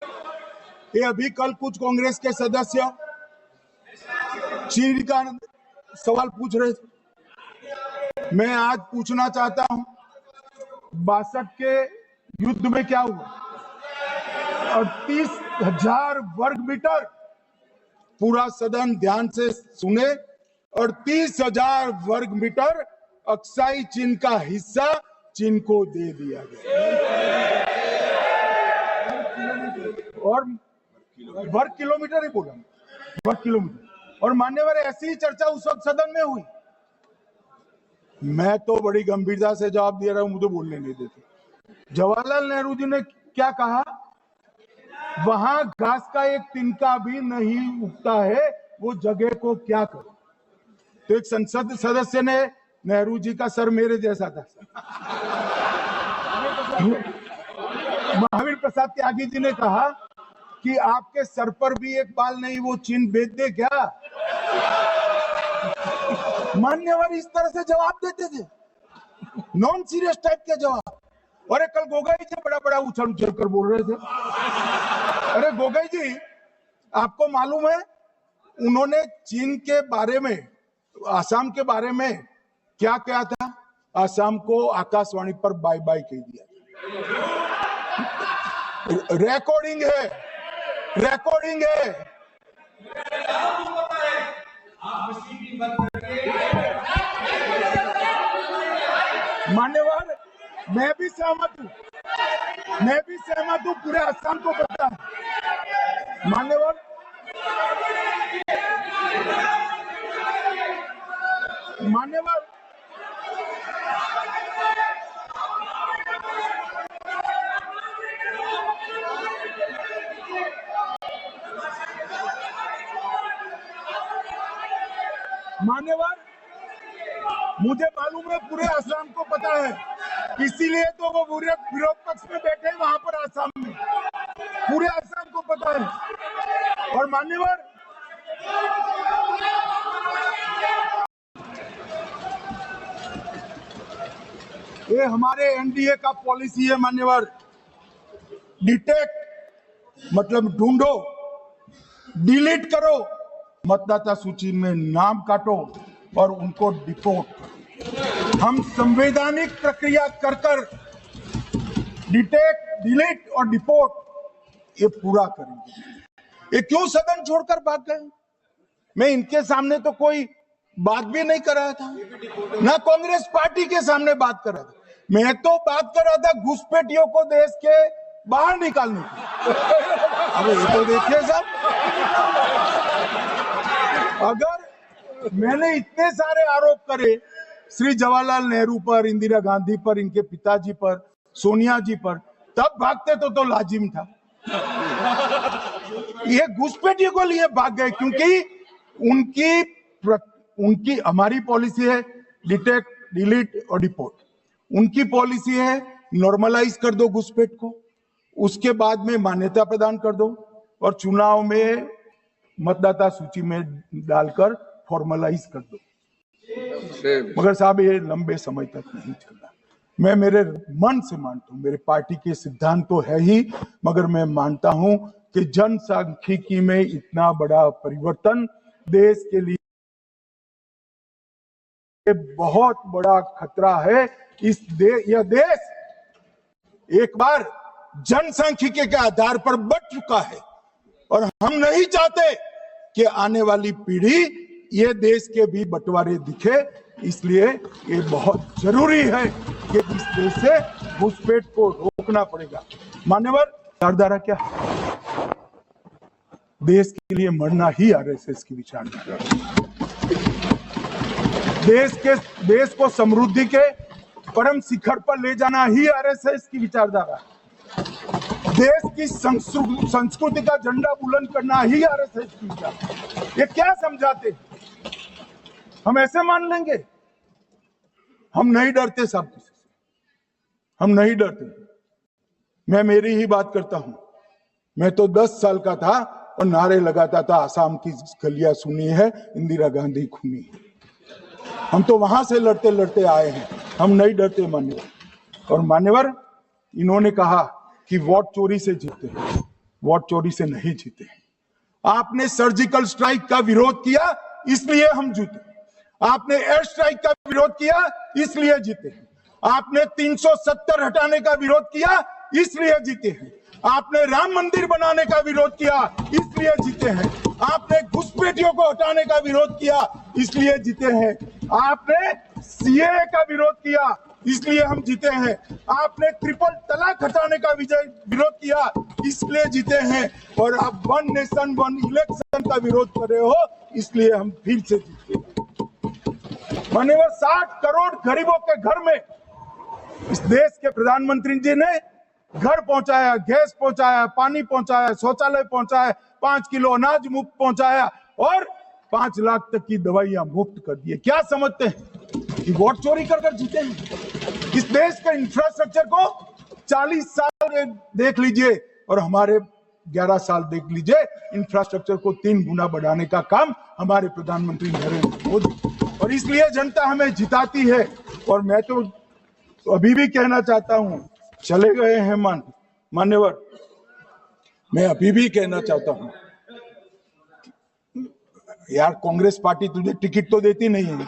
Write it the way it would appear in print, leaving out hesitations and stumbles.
ये अभी कल कुछ कांग्रेस के सदस्य चीन का सवाल पूछ रहे थे। मैं आज पूछना चाहता हूं, 62 के युद्ध में क्या हुआ? 38,000 वर्ग मीटर, पूरा सदन ध्यान से सुने, 38,000 वर्ग मीटर अक्साई चीन का हिस्सा चीन को दे दिया गया। और वर्ग किलोमीटर ही बोला, वर्ग किलोमीटर। और मान्यवर, ऐसी ही चर्चा उस वक्त सदन में हुई। मैं तो बड़ी गंभीरता से जवाब दे रहा हूं, मुझे बोलने नहीं देते। जवाहरलाल नेहरू जी ने क्या कहा? वहां घास का एक तिनका भी नहीं उगता है, वो जगह को क्या करे। तो एक संसद सदस्य ने, नेहरू जी का सर मेरे जैसा था, महावीर प्रसाद त्यागी जी ने कहा कि आपके सर पर भी एक बाल नहीं, वो चीन बेच दे क्या? मान्यवर इस तरह से जवाब देते थे, नॉन सीरियस टाइप के जवाब। अरे कल गोगोई जी बड़ा बड़ा उछल उछल कर बोल रहे थे। अरे गोगोई जी, आपको मालूम है उन्होंने चीन के बारे में, आसाम के बारे में क्या क्या था? आसाम को आकाशवाणी पर बाय बाय कह दिया। रिकॉर्डिंग है, रिकॉर्डिंग है। मान्यवर, मैं भी सहमत हूं, मैं भी सहमत हूं, पूरे असम को पता है। मान्यवर, मान्यवर, मान्यवर, मुझे मालूम है पूरे असम को पता है, इसीलिए तो वो पूरे विरोध पक्ष में बैठे वहां पर असम में, पूरे असम को पता है। और मान्यवर, ये हमारे एनडीए का पॉलिसी है मान्यवर। डिटेक्ट मतलब ढूंढो, डिलीट करो, मतदाता सूची में नाम काटो और उनको डिपोर्ट करो। हम संवैधानिक प्रक्रिया कर कर डिटेक्ट, डिलीट और डिपोर्ट ये पूरा करेंगे। ये क्यों सदन छोड़कर भाग गए? मैं इनके सामने तो कोई बात भी नहीं कर रहा था, ना कांग्रेस पार्टी के सामने बात कर रहा था। मैं तो बात कर रहा था घुसपैठियों को देश के बाहर निकालने की। अब ये तो देखिए साहब, अगर मैंने इतने सारे आरोप करे श्री जवाहरलाल नेहरू पर, इंदिरा गांधी पर, इनके पिताजी पर, सोनिया जी पर, तब भागते तो लाजिम था। ये घुसपैठियों को लिए भाग गए क्योंकि उनकी हमारी पॉलिसी है डिटेक्ट, डिलीट और डिपोर्ट। उनकी पॉलिसी है नॉर्मलाइज कर दो घुसपैठ को, उसके बाद में मान्यता प्रदान कर दो और चुनाव में मतदाता सूची में डालकर फॉर्मलाइज कर दो। मगर साहब ये लंबे समय तक नहीं चला। मैं मेरे मन से मानता हूं, मेरे पार्टी के सिद्धांत तो है ही, मगर मैं मानता हूं कि जनसांख्यिकी में इतना बड़ा परिवर्तन देश के लिए बहुत बड़ा खतरा है। यह देश एक बार जनसांख्यिकी के आधार पर बढ़ चुका है और हम नहीं चाहते कि आने वाली पीढ़ी ये देश के भी बंटवारे दिखे। इसलिए ये बहुत जरूरी है कि इस देश से घुसपैठ को रोकना पड़ेगा। मान्यवर, विचारधारा क्या है? देश के लिए मरना ही आरएसएस की विचारधारा है। देश को समृद्धि के परम शिखर पर ले जाना ही आरएसएस की विचारधारा है। देश की संस्कृति का झंडा बुलंद करना ही आरएसएस की विचारधारा। ये क्या समझाते? हम ऐसे मान लेंगे? हम नहीं डरते साहब किसी से, हम नहीं डरते। मैं मेरी ही बात करता हूं। मैं तो 10 साल का था और नारे लगाता था, आसाम की गलियां सुनी है, इंदिरा गांधी खूनी है। हम तो वहां से लड़ते लड़ते आए हैं, हम नहीं डरते मान्यवर। और मान्यवर, इन्होंने कहा कि वोट चोरी से जीतते हैं। वोट चोरी से नहीं जीते। आपने सर्जिकल स्ट्राइक का विरोध किया, इसलिए हम जीते। आपने एयर स्ट्राइक का विरोध किया, इसलिए जीते। आपने 370 हटाने का विरोध किया, इसलिए जीते हैं। आपने राम मंदिर बनाने का विरोध किया, इसलिए जीते हैं। आपने घुसपैठियों को हटाने का विरोध किया, इसलिए जीते हैं। आपने सीएए का विरोध किया, इसलिए हम जीते हैं। आपने ट्रिपल तलाक हटाने का विरोध किया, इसलिए जीते हैं। और अब 1 नेशन 1 इलेक्शन का विरोध कर रहे हो, इसलिए हम फिर से जीते हैं। माननीय 60 करोड़ गरीबों के घर में इस देश के प्रधानमंत्री जी ने घर पहुंचाया, गैस पहुंचाया, पानी पहुंचाया, शौचालय पहुंचाया, 5 किलो अनाज मुफ्त पहुंचाया और 5 लाख तक की दवाइयां मुफ्त कर दी। क्या समझते हैं कि वोट चोरी कर जीते हैं? इस देश के इंफ्रास्ट्रक्चर को 40 साल देख लीजिए और हमारे 11 साल देख लीजिए, इंफ्रास्ट्रक्चर को 3 गुना बढ़ाने का काम हमारे प्रधानमंत्री नरेंद्र मोदी। और इसलिए जनता हमें जिताती है। और मैं तो अभी भी कहना चाहता हूं, चले गए हैं मान्यवर, मैं अभी भी कहना चाहता हूं, यार कांग्रेस पार्टी तुझे टिकट तो देती नहीं है।